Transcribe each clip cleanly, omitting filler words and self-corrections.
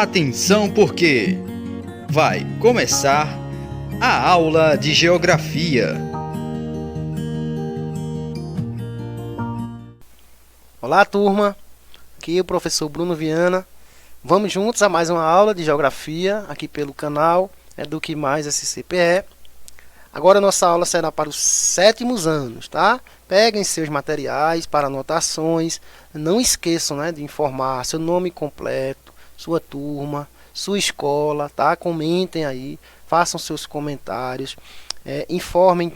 Atenção porque vai começar a aula de Geografia. Olá, turma, aqui é o professor Bruno Viana. Vamos juntos a mais uma aula de Geografia aqui pelo canal Eduque Mais SCPE. Agora nossa aula será para os 7º anos, tá? Peguem seus materiais para anotações. Não esqueçam, de informar seu nome completo, sua turma, sua escola, tá? Comentem aí, façam seus comentários, informem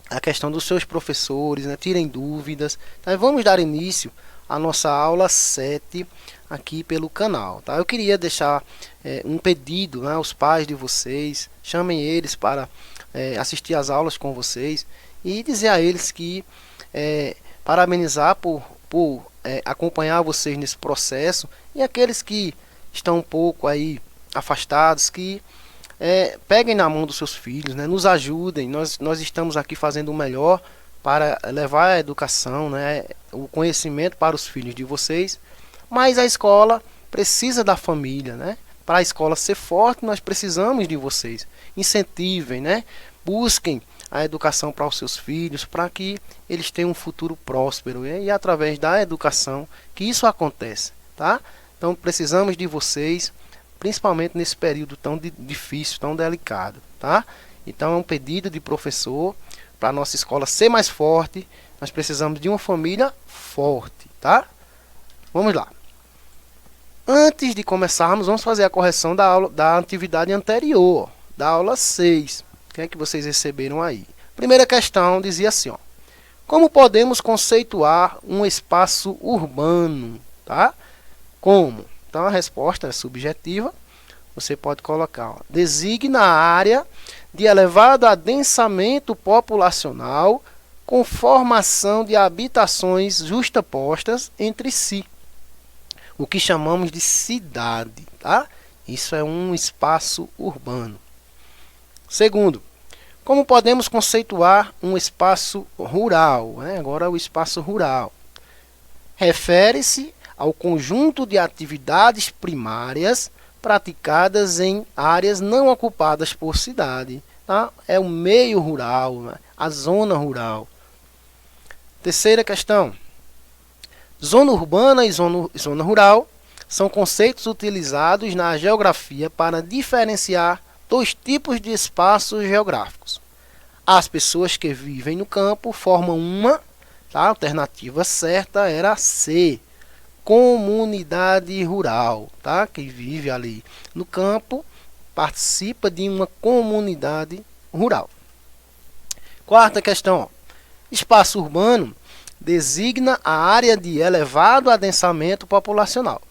a questão dos seus professores, tirem dúvidas. Tá? Vamos dar início à nossa aula 7 aqui pelo canal. Tá? Eu queria deixar um pedido aos pais de vocês, chamem eles para assistir às aulas com vocês e dizer a eles que parabenizar por acompanhar vocês nesse processo, e aqueles que estão um pouco aí afastados, que peguem na mão dos seus filhos, nos ajudem. Nós estamos aqui fazendo o melhor para levar a educação, o conhecimento para os filhos de vocês, mas a escola precisa da família, Para a escola ser forte, nós precisamos de vocês. Incentivem, busquem a educação para os seus filhos, para que eles tenham um futuro próspero, e através da educação que isso acontece, tá? Então precisamos de vocês, principalmente nesse período tão difícil, tão delicado, tá? Então é um pedido de professor para a nossa escola ser mais forte. Nós precisamos de uma família forte, tá? Vamos lá. Antes de começarmos, vamos fazer a correção da atividade anterior, da aula 6. O que vocês receberam aí? Primeira questão dizia assim, como podemos conceituar um espaço urbano? Tá? Como? Então a resposta é subjetiva. Você pode colocar, designa a área de elevado adensamento populacional com formação de habitações justapostas entre si, o que chamamos de cidade, tá? Isso é um espaço urbano. Segundo, como podemos conceituar um espaço rural? Agora o espaço rural refere-se ao conjunto de atividades primárias praticadas em áreas não ocupadas por cidade, tá? É o meio rural, a zona rural. Terceira questão. Zona urbana e zona rural são conceitos utilizados na geografia para diferenciar dois tipos de espaços geográficos. As pessoas que vivem no campo formam uma, tá? A alternativa certa era C, comunidade rural, tá? Que vive ali no campo, participa de uma comunidade rural. Quarta questão. Espaço urbano designa a área de elevado adensamento populacional.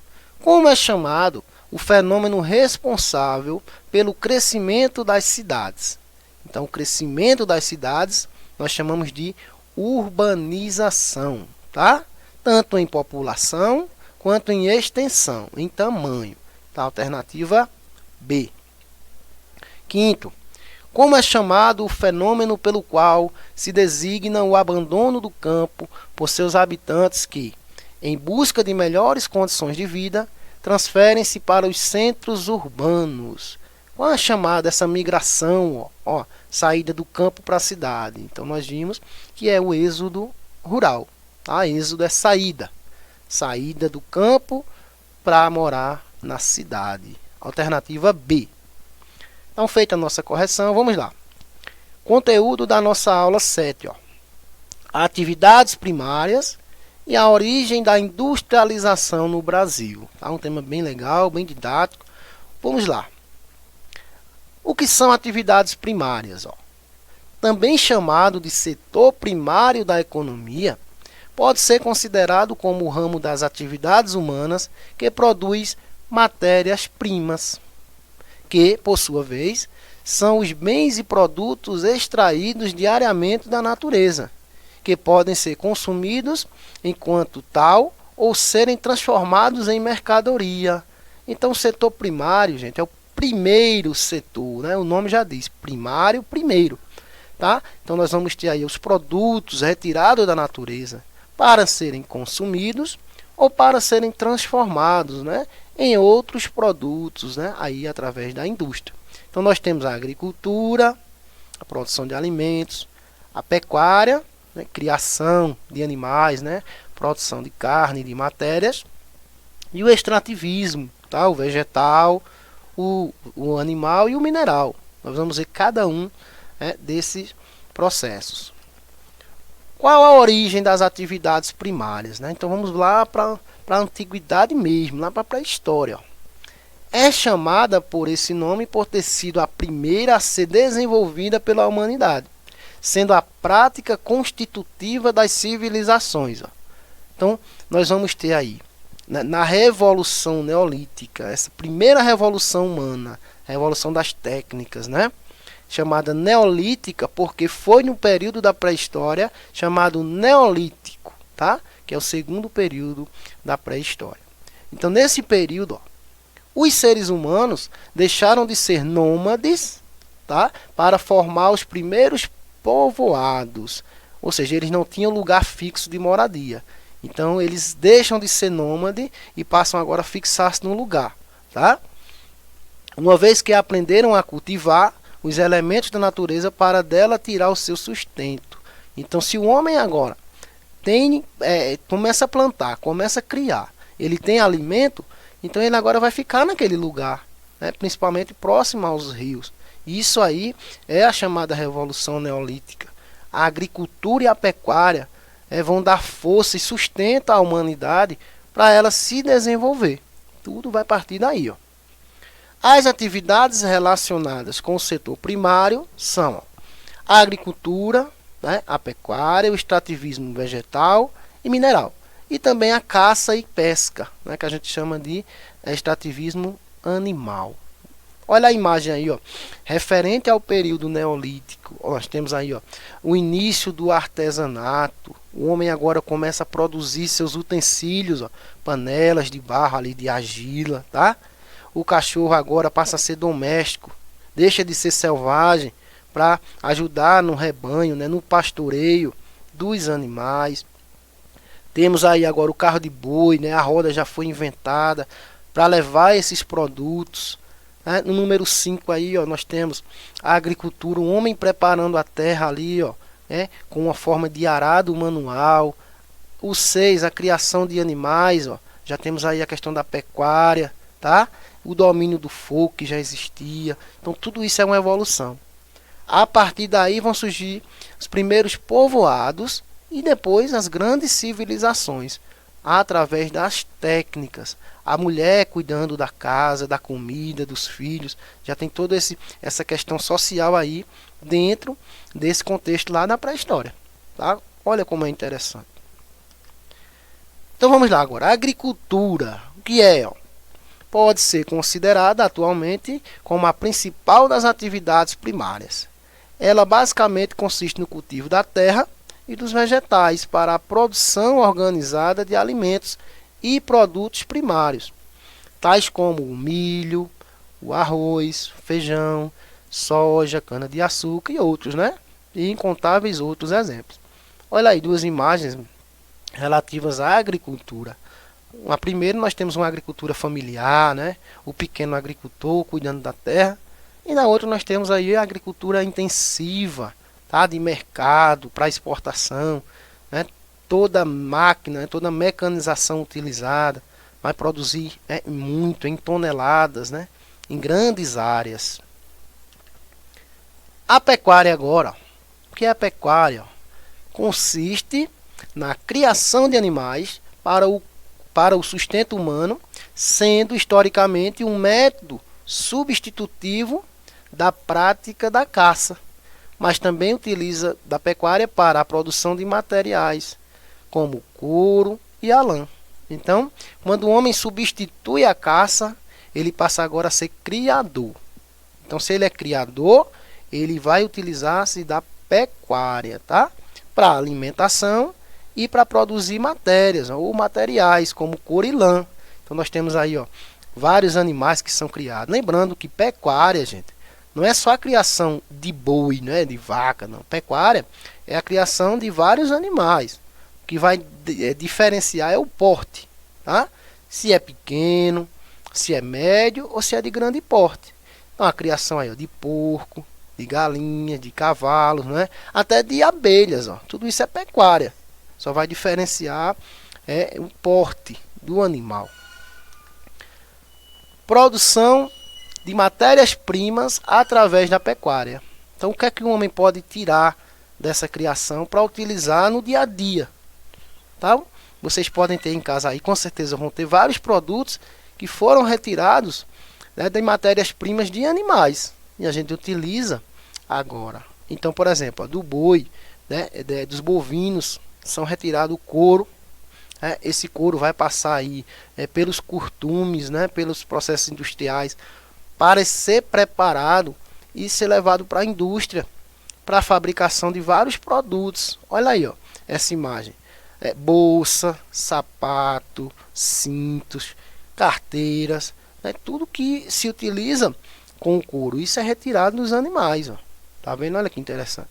Como é chamado o fenômeno responsável pelo crescimento das cidades? Então, o crescimento das cidades nós chamamos de urbanização, tá? Tanto em população quanto em extensão, em tamanho. Tá? Alternativa B. Quinto, como é chamado o fenômeno pelo qual se designa o abandono do campo por seus habitantes que, em busca de melhores condições de vida, transferem-se para os centros urbanos? Qual é chamada essa migração, saída do campo para a cidade? Então nós vimos que é o êxodo rural. Tá? Êxodo é saída do campo para morar na cidade. Alternativa B. Então, feita a nossa correção, vamos lá. Conteúdo da nossa aula 7. Atividades primárias e a origem da industrialização no Brasil. Tá? Um tema bem legal, bem didático. Vamos lá. O que são atividades primárias? Também chamado de setor primário da economia, pode ser considerado como o ramo das atividades humanas que produz matérias-primas, que, por sua vez, são os bens e produtos extraídos diariamente da natureza, que podem ser consumidos enquanto tal ou serem transformados em mercadoria. Então, o setor primário, gente, é o primeiro setor, O nome já diz, primário, primeiro. Tá? Então, nós vamos ter aí os produtos retirados da natureza para serem consumidos ou para serem transformados, em outros produtos, né? Aí através da indústria. Então nós temos a agricultura, a produção de alimentos, a pecuária, né? Criação de animais, né? Produção de carne, de matérias, e o extrativismo, tá? O vegetal, o animal e o mineral. Nós vamos ver cada um, né, desses processos. Qual a origem das atividades primárias, né? Então vamos lá para a antiguidade mesmo, lá para a pré-história. É chamada por esse nome por ter sido a primeira a ser desenvolvida pela humanidade, sendo a prática constitutiva das civilizações. Então nós vamos ter aí, na Revolução Neolítica, essa primeira revolução humana, revolução das técnicas, né? Chamada Neolítica porque foi no período da pré-história chamado Neolítico, tá? Que é o segundo período da pré-história. Então, nesse período, os seres humanos deixaram de ser nômades, tá? Para formar os primeiros povoados, ou seja, eles não tinham lugar fixo de moradia. Então, eles deixam de ser nômade e passam agora a fixar-se num lugar, tá? Uma vez que aprenderam a cultivar os elementos da natureza para dela tirar o seu sustento. Então, se o homem agora começa a plantar, começa a criar, ele tem alimento, então ele agora vai ficar naquele lugar, né, principalmente próximo aos rios. Isso aí é a chamada Revolução Neolítica. A agricultura e a pecuária vão dar força e sustento à humanidade para ela se desenvolver. Tudo vai partir daí, ó. As atividades relacionadas com o setor primário são a agricultura, né, a pecuária, o extrativismo vegetal e mineral. E também a caça e pesca, né, que a gente chama de extrativismo animal. Olha a imagem aí, ó, referente ao período neolítico. Nós temos aí, ó, o início do artesanato. O homem agora começa a produzir seus utensílios, ó, panelas de barro ali, de argila, tá? O cachorro agora passa a ser doméstico, deixa de ser selvagem para ajudar no rebanho, né, no pastoreio dos animais. Temos aí agora o carro de boi, né, a roda já foi inventada para levar esses produtos. Né? No número 5 aí, ó, nós temos a agricultura, o homem preparando a terra ali, ó, né, com uma forma de arado manual. O 6, a criação de animais, ó, já temos aí a questão da pecuária, tá? O domínio do fogo que já existia. Então tudo isso é uma evolução. A partir daí vão surgir os primeiros povoados e depois as grandes civilizações, através das técnicas. A mulher cuidando da casa, da comida, dos filhos, já tem toda essa questão social aí dentro desse contexto lá da pré-história, tá? Olha como é interessante. Então vamos lá agora. A agricultura, o que é? Pode ser considerada atualmente como a principal das atividades primárias. Ela basicamente consiste no cultivo da terra e dos vegetais para a produção organizada de alimentos e produtos primários, tais como o milho, o arroz, feijão, soja, cana-de-açúcar e outros, né? E incontáveis outros exemplos. Olha aí duas imagens relativas à agricultura. A primeira nós temos uma agricultura familiar, né? O pequeno agricultor cuidando da terra. E na outra nós temos aí a agricultura intensiva, tá? De mercado, para exportação, né? Toda máquina, toda mecanização utilizada vai produzir muito, em toneladas, né? Em grandes áreas. A pecuária agora. O que é a pecuária? Consiste na criação de animais para o sustento humano, sendo historicamente um método substitutivo da prática da caça, mas também utiliza da pecuária para a produção de materiais, como couro e a lã. Então, quando o homem substitui a caça, ele passa agora a ser criador. Então, se ele é criador, ele vai utilizar-se da pecuária, tá? Para alimentação e para produzir matérias ou materiais como couro e lã. Então nós temos aí, ó, vários animais que são criados. Lembrando que pecuária, gente, não é só a criação de boi, né, de vaca, não. Pecuária é a criação de vários animais. O que vai diferenciar é o porte, tá? Se é pequeno, se é médio ou se é de grande porte. Então, a criação aí, ó, de porco, de galinha, de cavalos, né? Até de abelhas, ó. Tudo isso é pecuária. Só vai diferenciar o porte do animal. Produção de matérias-primas através da pecuária. Então, o que é que o homem pode tirar dessa criação para utilizar no dia a dia? Tá? Vocês podem ter em casa aí, com certeza vão ter vários produtos que foram retirados, né, de matérias-primas de animais e a gente utiliza agora. Então, por exemplo, ó, do boi, né, dos bovinos, são retirados o couro. Esse couro vai passar aí pelos curtumes, né, pelos processos industriais, para ser preparado e ser levado para a indústria, para a fabricação de vários produtos. Olha aí, ó, essa imagem. Bolsa, sapato, cintos, carteiras, né, tudo que se utiliza com couro. Isso é retirado dos animais, ó. Tá vendo? Olha que interessante.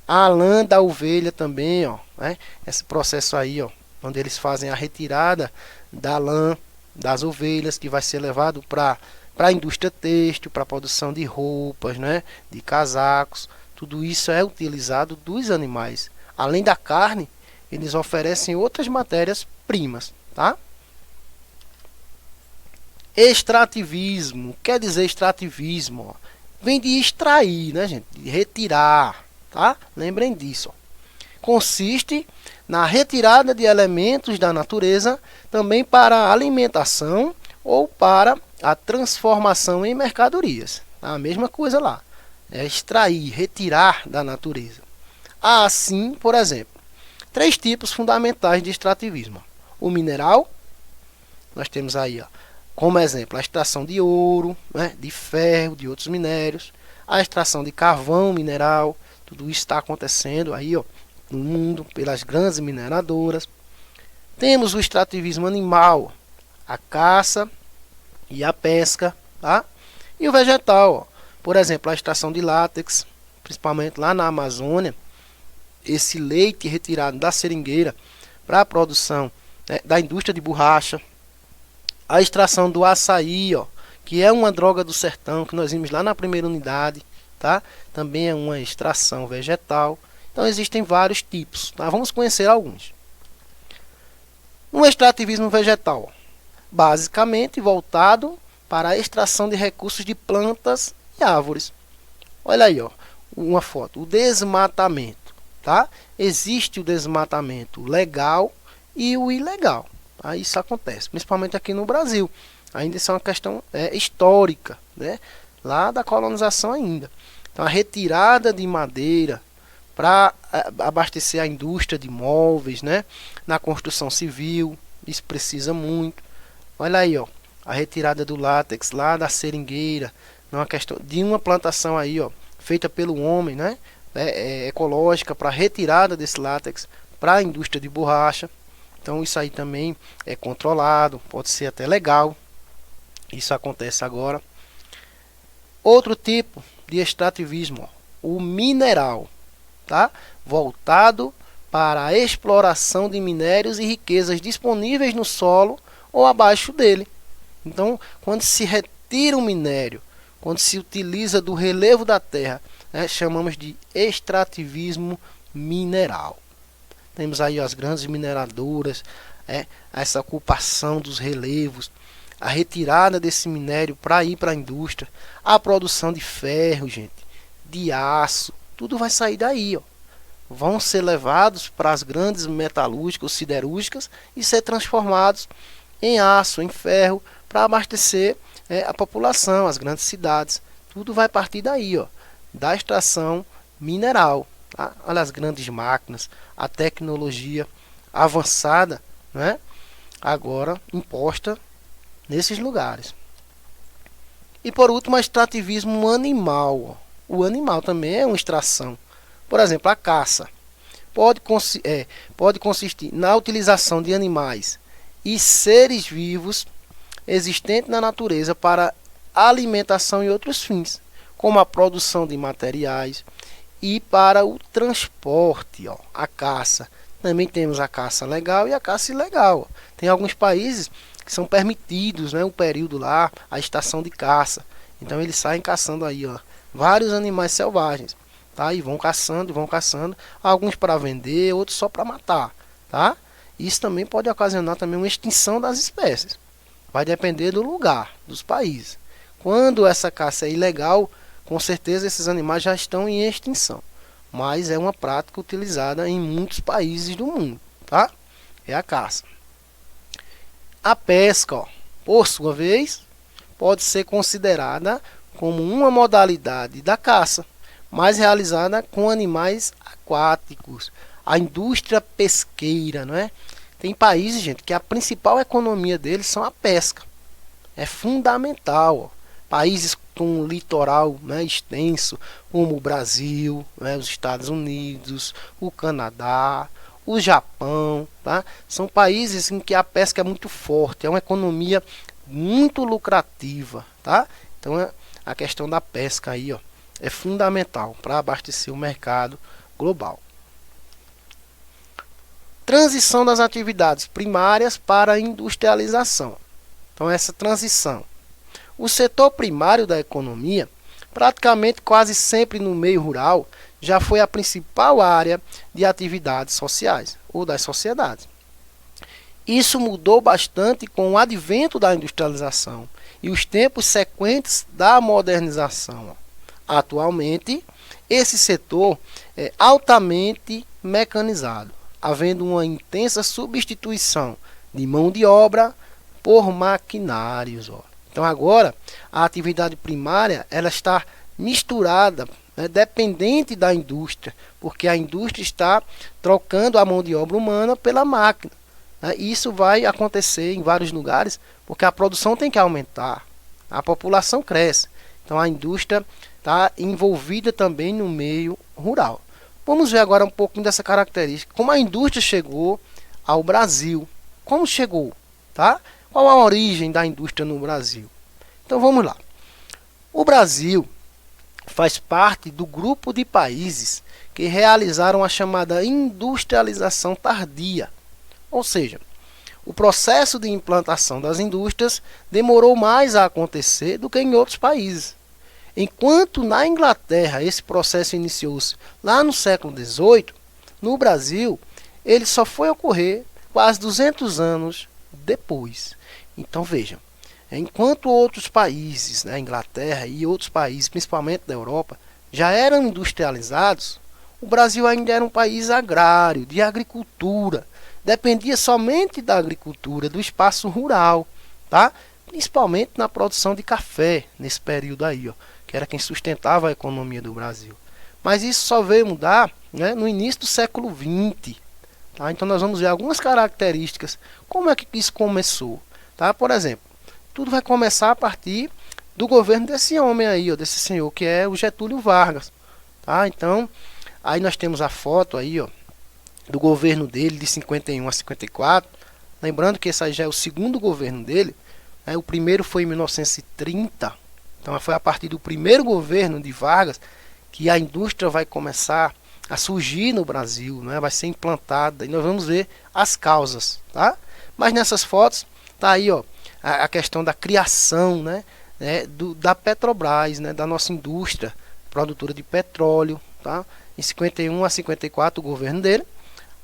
A lã da ovelha também, ó, né? Esse processo aí, ó, onde eles fazem a retirada da lã das ovelhas, que vai ser levado para a indústria têxtil, para a produção de roupas, né, de casacos. Tudo isso é utilizado dos animais. Além da carne, eles oferecem outras matérias-primas, tá? Extrativismo. Quer dizer extrativismo? Ó, vem de extrair, né, gente? De retirar, tá? Lembrem disso. Ó. Consiste na retirada de elementos da natureza, também para a alimentação ou para a transformação em mercadorias. A mesma coisa lá. É extrair, retirar da natureza. Há, assim, por exemplo, 3 tipos fundamentais de extrativismo. O mineral, nós temos aí, ó, como exemplo, a extração de ouro, né, de ferro, de outros minérios, a extração de carvão mineral, tudo isso está acontecendo aí, ó, no mundo, pelas grandes mineradoras. Temos o extrativismo animal, a caça e a pesca, tá? E o vegetal, ó, por exemplo, a extração de látex, principalmente lá na Amazônia, esse leite retirado da seringueira para a produção, né, da indústria de borracha, a extração do açaí, ó, que é uma droga do sertão, que nós vimos lá na primeira unidade, tá? Também é uma extração vegetal. Então existem vários tipos, tá? Vamos conhecer alguns. Um extrativismo vegetal, basicamente voltado para a extração de recursos de plantas e árvores. Olha aí, ó, uma foto, o desmatamento, tá? Existe o desmatamento legal e o ilegal. Tá? Isso acontece, principalmente aqui no Brasil. Ainda isso é uma questão histórica, né? Lá da colonização ainda. Então a retirada de madeira para abastecer a indústria de móveis, né? Na construção civil, isso precisa muito. Olha aí, ó, a retirada do látex lá da seringueira, numa questão de uma plantação aí, ó, feita pelo homem, né? Ecológica, para retirada desse látex para a indústria de borracha. Então isso aí também é controlado, pode ser até legal. Isso acontece agora. Outro tipo de extrativismo, ó, o mineral, tá? Voltado para a exploração de minérios e riquezas disponíveis no solo ou abaixo dele. Então, quando se retira um minério, quando se utiliza do relevo da terra, né, chamamos de extrativismo mineral. Temos aí as grandes mineradoras, essa ocupação dos relevos, a retirada desse minério para ir para a indústria, a produção de ferro, gente, de aço, tudo vai sair daí, ó. Vão ser levados para as grandes metalúrgicas, siderúrgicas e ser transformados em aço, em ferro, para abastecer a população, as grandes cidades. Tudo vai partir daí, ó, da extração mineral. Tá? Olha as grandes máquinas, a tecnologia avançada, né? Agora imposta nesses lugares. E por último, o extrativismo animal. Ó. O animal também é uma extração. Por exemplo, a caça pode consistir na utilização de animais e seres vivos existentes na natureza para alimentação e outros fins, como a produção de materiais e para o transporte, ó, a caça. Também temos a caça legal e a caça ilegal. Tem alguns países que são permitidos, né, um período lá, a estação de caça. Então eles saem caçando aí, ó, vários animais selvagens, tá? E vão caçando, alguns para vender, outros só para matar, tá? Isso também pode ocasionar também uma extinção das espécies. Vai depender do lugar, dos países. Quando essa caça é ilegal, com certeza esses animais já estão em extinção. Mas é uma prática utilizada em muitos países do mundo, tá? É a caça. A pesca, ó, por sua vez, pode ser considerada como uma modalidade da caça, mas realizada com animais aquáticos. A indústria pesqueira, não é? Tem países, gente, que a principal economia deles são a pesca. É fundamental, ó. Países com um litoral, né, extenso, como o Brasil, né, os Estados Unidos, o Canadá, o Japão, tá? São países em que a pesca é muito forte, é uma economia muito lucrativa, tá? Então a questão da pesca aí, ó, é fundamental para abastecer o mercado global. Transição das atividades primárias para a industrialização. Então essa transição. O setor primário da economia, praticamente quase sempre no meio rural, já foi a principal área de atividades sociais ou das sociedades. Isso mudou bastante com o advento da industrialização e os tempos sequentes da modernização. Atualmente, esse setor é altamente mecanizado, havendo uma intensa substituição de mão de obra por maquinários. Então agora a atividade primária ela está misturada, né, dependente da indústria, porque a indústria está trocando a mão de obra humana pela máquina. Né? Isso vai acontecer em vários lugares, porque a produção tem que aumentar, a população cresce. Então a indústria está envolvida também no meio rural. Vamos ver agora um pouquinho dessa característica, como a indústria chegou ao Brasil. Como chegou? Tá? Qual a origem da indústria no Brasil? Então vamos lá. O Brasil faz parte do grupo de países que realizaram a chamada industrialização tardia. Ou seja, o processo de implantação das indústrias demorou mais a acontecer do que em outros países. Enquanto na Inglaterra esse processo iniciou-se lá no século XVIII, no Brasil ele só foi ocorrer quase 200 anos depois. Então vejam, enquanto outros países, né, Inglaterra e outros países, principalmente da Europa, já eram industrializados, o Brasil ainda era um país agrário, de agricultura, dependia somente da agricultura, do espaço rural, tá? Principalmente na produção de café, nesse período aí, ó, que era quem sustentava a economia do Brasil. Mas isso só veio mudar, né, no início do século XX. Tá? Então nós vamos ver algumas características, como é que isso começou. Tá? Por exemplo, tudo vai começar a partir do governo desse homem aí, ó, desse senhor, que é o Getúlio Vargas. Tá? Então, aí nós temos a foto aí, ó, do governo dele de 51 a 54. Lembrando que esse aí já é o segundo governo dele. Né? O primeiro foi em 1930. Então foi a partir do primeiro governo de Vargas que a indústria vai começar a surgir no Brasil, né? Vai ser implantada e nós vamos ver as causas, tá? Mas nessas fotos tá aí, ó, a questão da criação, né, da Petrobras, né, da nossa indústria produtora de petróleo, tá? Em 51 a 54 o governo dele,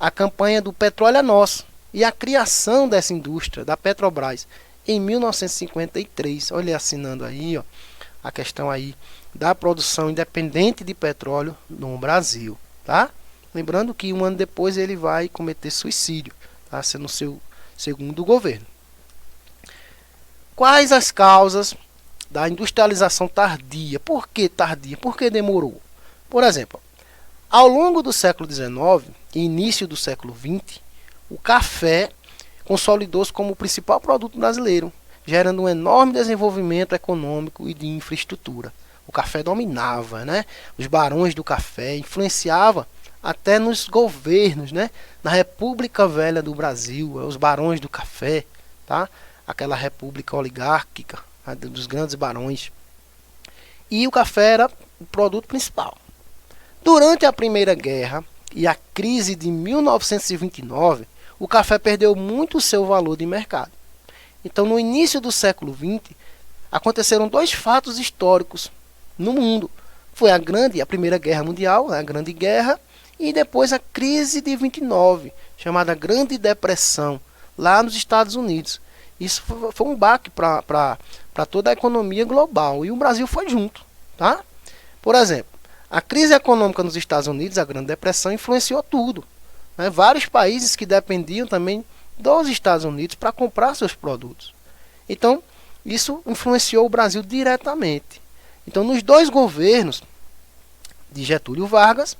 a campanha do petróleo é nosso e a criação dessa indústria da Petrobras em 1953, olha ele assinando aí, ó, a questão aí da produção independente de petróleo no Brasil, tá? Lembrando que um ano depois ele vai cometer suicídio, tá? Sendo o seu segundo governo. Quais as causas da industrialização tardia? Por que tardia? Por que demorou? Por exemplo, ao longo do século XIX e início do século XX, o café consolidou-se como o principal produto brasileiro, gerando um enorme desenvolvimento econômico e de infraestrutura. O café dominava, né? Os barões do café influenciava até nos governos, né? Na República Velha do Brasil, os barões do café, tá? Aquela república oligárquica, né? Dos grandes barões. E o café era o produto principal. Durante a Primeira Guerra e a crise de 1929, o café perdeu muito o seu valor de mercado. Então, no início do século XX, aconteceram dois fatos históricos no mundo. Foi a Primeira Guerra Mundial, a Grande Guerra, e depois a crise de 29, chamada Grande Depressão, lá nos Estados Unidos. Isso foi um baque para toda a economia global, e o Brasil foi junto. Tá? Por exemplo, a crise econômica nos Estados Unidos, a Grande Depressão, influenciou tudo. Né? Vários países que dependiam também dos Estados Unidos para comprar seus produtos. Então, isso influenciou o Brasil diretamente. Então, nos dois governos de Getúlio Vargas,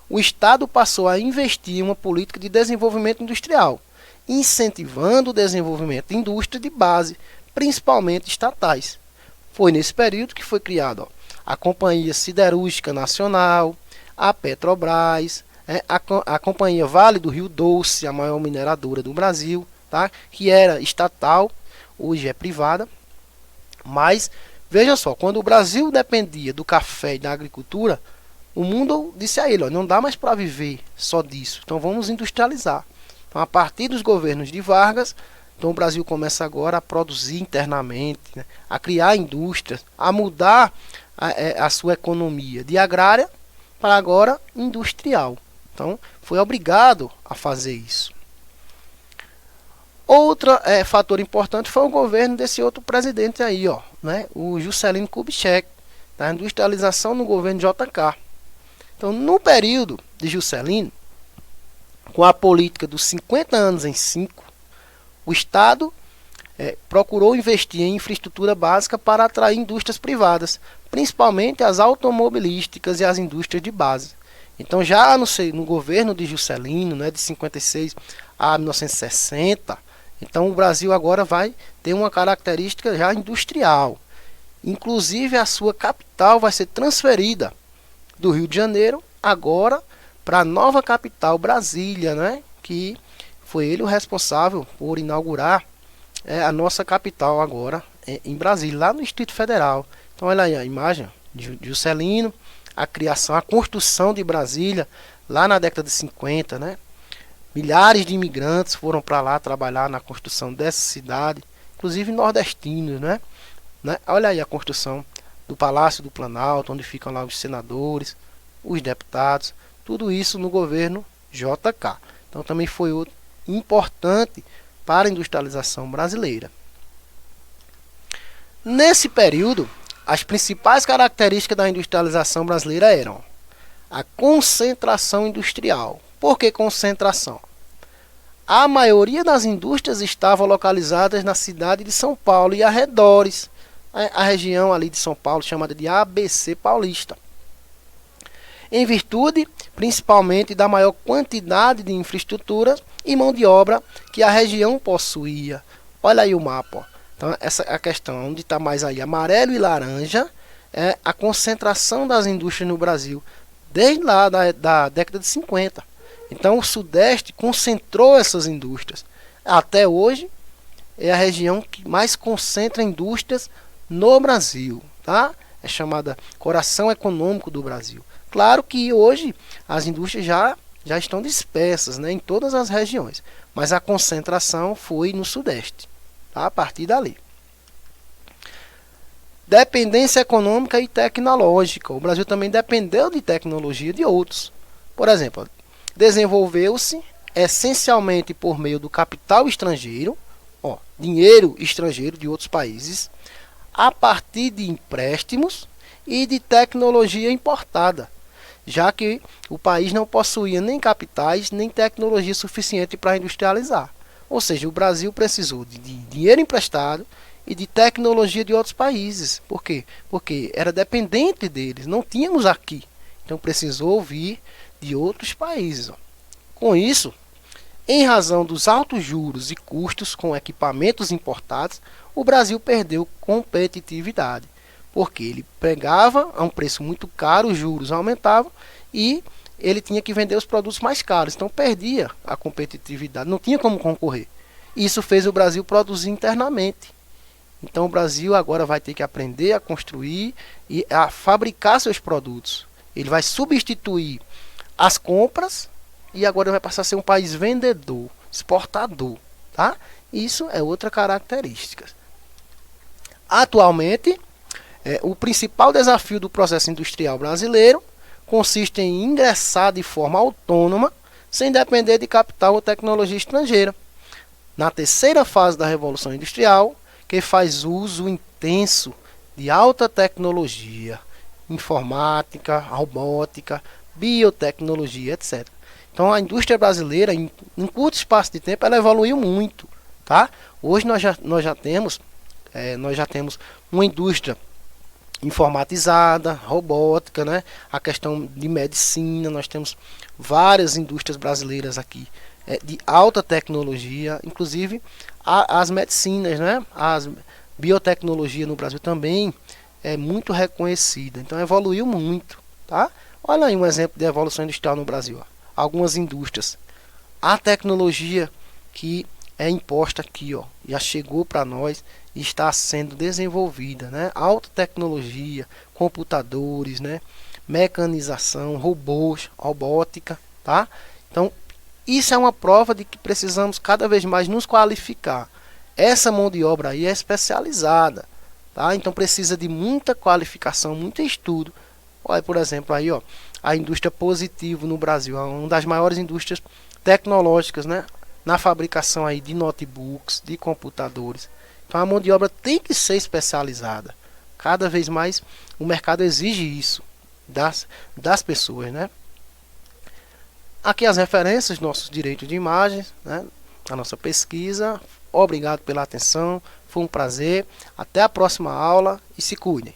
o Estado passou a investir em uma política de desenvolvimento industrial, incentivando o desenvolvimento de indústria de base, principalmente estatais. Foi nesse período que foi criada a Companhia Siderúrgica Nacional, a Petrobras, a Companhia Vale do Rio Doce, a maior mineradora do Brasil, tá? Que era estatal, hoje é privada. Mas, veja só, quando o Brasil dependia do café e da agricultura, o mundo disse a ele, ó, não dá mais para viver só disso, então vamos industrializar. Então, a partir dos governos de Vargas, então o Brasil começa agora a produzir internamente, né, a criar indústrias, a mudar a sua economia de agrária para agora industrial. Então, foi obrigado a fazer isso. Outro fator importante foi o governo desse outro presidente aí, ó, né, o Juscelino Kubitschek, da industrialização no governo JK. Então, no período de Juscelino, com a política dos 50 anos em 5, o Estado procurou investir em infraestrutura básica para atrair indústrias privadas, principalmente as automobilísticas e as indústrias de base. Então, já no governo de Juscelino, né, de 56 a 1960, então o Brasil agora vai ter uma característica já industrial. Inclusive, a sua capital vai ser transferida do Rio de Janeiro agora para a nova capital, Brasília, né? Que foi ele o responsável por inaugurar a nossa capital agora em Brasília, lá no Distrito Federal. Então olha aí a imagem de Juscelino, a criação, a construção de Brasília lá na década de 50, né? Milhares de imigrantes foram para lá trabalhar na construção dessa cidade, inclusive nordestinos, né? Olha aí a construção do Palácio do Planalto, onde ficam lá os senadores, os deputados, tudo isso no governo JK. Então também foi outro importante para a industrialização brasileira. Nesse período, as principais características da industrialização brasileira eram a concentração industrial. Por que concentração? A maioria das indústrias estava localizadas na cidade de São Paulo e arredores, a região ali de São Paulo chamada de ABC Paulista. Em virtude, principalmente, da maior quantidade de infraestrutura e mão de obra que a região possuía. Olha aí o mapa. Ó. Então, essa é a questão, onde está mais aí amarelo e laranja, é a concentração das indústrias no Brasil, desde lá da década de 50. Então, o Sudeste concentrou essas indústrias. Até hoje, é a região que mais concentra indústrias no Brasil. Tá? É chamada coração econômico do Brasil. Claro que hoje as indústrias já estão dispersas, né, em todas as regiões, mas a concentração foi no Sudeste, tá, a partir dali. Dependência econômica e tecnológica. O Brasil também dependeu de tecnologia de outros. Por exemplo, desenvolveu-se essencialmente por meio do capital estrangeiro, dinheiro estrangeiro de outros países, a partir de empréstimos e de tecnologia importada, já que o país não possuía nem capitais, nem tecnologia suficiente para industrializar. Ou seja, o Brasil precisou de dinheiro emprestado e de tecnologia de outros países. Por quê? Porque era dependente deles, não tínhamos aqui. Então precisou vir de outros países. Com isso, em razão dos altos juros e custos com equipamentos importados, o Brasil perdeu competitividade. Porque ele pegava a um preço muito caro, os juros aumentavam e ele tinha que vender os produtos mais caros. Então perdia a competitividade, não tinha como concorrer. Isso fez o Brasil produzir internamente. Então o Brasil agora vai ter que aprender a construir e a fabricar seus produtos. Ele vai substituir as compras e agora vai passar a ser um país vendedor, exportador. Tá? Isso é outra característica. Atualmente, o principal desafio do processo industrial brasileiro consiste em ingressar de forma autônoma, sem depender de capital ou tecnologia estrangeira, na terceira fase da Revolução Industrial, que faz uso intenso de alta tecnologia, informática, robótica, biotecnologia, etc. Então a indústria brasileira, em curto espaço de tempo, ela evoluiu muito. Tá? Hoje nós já temos uma indústria informatizada, robótica, né? A questão de medicina, nós temos várias indústrias brasileiras aqui de alta tecnologia, inclusive as medicinas, né? As biotecnologia no Brasil também é muito reconhecida, então evoluiu muito, tá? Olha aí um exemplo de evolução industrial no Brasil, ó. Algumas indústrias, a tecnologia que é imposta aqui, ó, já chegou para nós e está sendo desenvolvida, né? Alta tecnologia, computadores, né? Mecanização, robôs, robótica, tá? Então, isso é uma prova de que precisamos cada vez mais nos qualificar. Essa mão de obra aí é especializada, tá? Então precisa de muita qualificação, muito estudo. Olha, por exemplo, aí, ó, a indústria Positivo no Brasil, é uma das maiores indústrias tecnológicas, né? Na fabricação aí de notebooks, de computadores. Então a mão de obra tem que ser especializada. Cada vez mais o mercado exige isso das pessoas, né? Aqui as referências, nossos direitos de imagens, né? A nossa pesquisa. Obrigado pela atenção. Foi um prazer. Até a próxima aula e se cuidem.